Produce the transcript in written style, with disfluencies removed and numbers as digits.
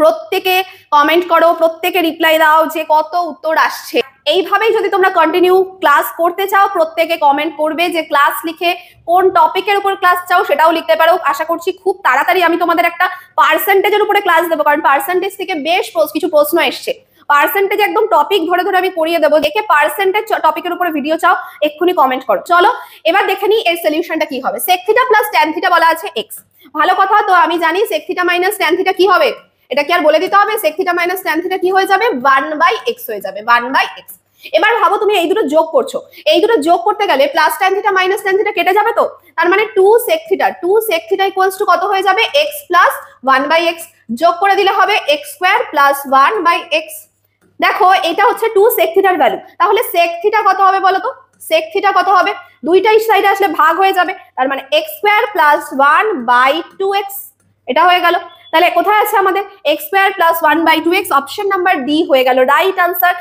প্রত্যেকে কমেন্ট করো, প্রত্যেকে রিপ্লাই দাও যে কত উত্তর আসছে। এইভাবেই যদি তোমরা কন্টিনিউ ক্লাস করতে চাও, প্রত্যেকে কমেন্ট করবে যে ক্লাস লিখে কোন টপিকের উপর ক্লাস চাও সেটাও লিখতে পারো। আশা করছি খুব তাড়াতাড়ি আমি তোমাদের একটা পার্সেন্টেজের উপরে ক্লাস দেবো, কারণ পার্সেন্টেজ থেকে বেশ কিছু প্রশ্ন এসছে। পার্সেন্টেজ একদম টপিক ধরে ধরে আমি করিয়ে দেবো। দেখে পার্সেন্টেজ টপিকের উপরে ভিডিও চাও, এক্ষুনি কমেন্ট করো। চলো এবার দেখে নিই এর সলিউশনটা কি হবে। sec theta plus tan theta বলা আছে x। ভালো কথা, তো আমি জানি sec theta minus tan theta কি হবে, এটা কি আর বলে দিতে হবে? sec theta minus tan theta কি হয়ে যাবে? 1/x হয়ে যাবে, 1/x। এবার ভাবো তুমি এই দুটো যোগ করছো, এই দুটো যোগ করতে গেলে plus tan theta minus tan theta কেটে যাবে, তো তার মানে 2 sec theta, 2 sec theta equals to কত হয়ে যাবে? x plus 1/x। যোগ করে দিলে হবে x স্কয়ার প্লাস 1/x। দেখো এটা হচ্ছে 2 sec থিটার ভ্যালু, তাহলে sec থিটা কত হবে বলো তো? sec থিটা কত হবে? দুইটাই সাইডে আসলে ভাগ হয়ে যাবে, তার মানে x স্কয়ার প্লাস 1/2x। এটা হয়ে গেল। তাহলে কোথায় আছে আমাদের x square plus 1/2x? Option number D হয়ে গেল রাইট আনসার।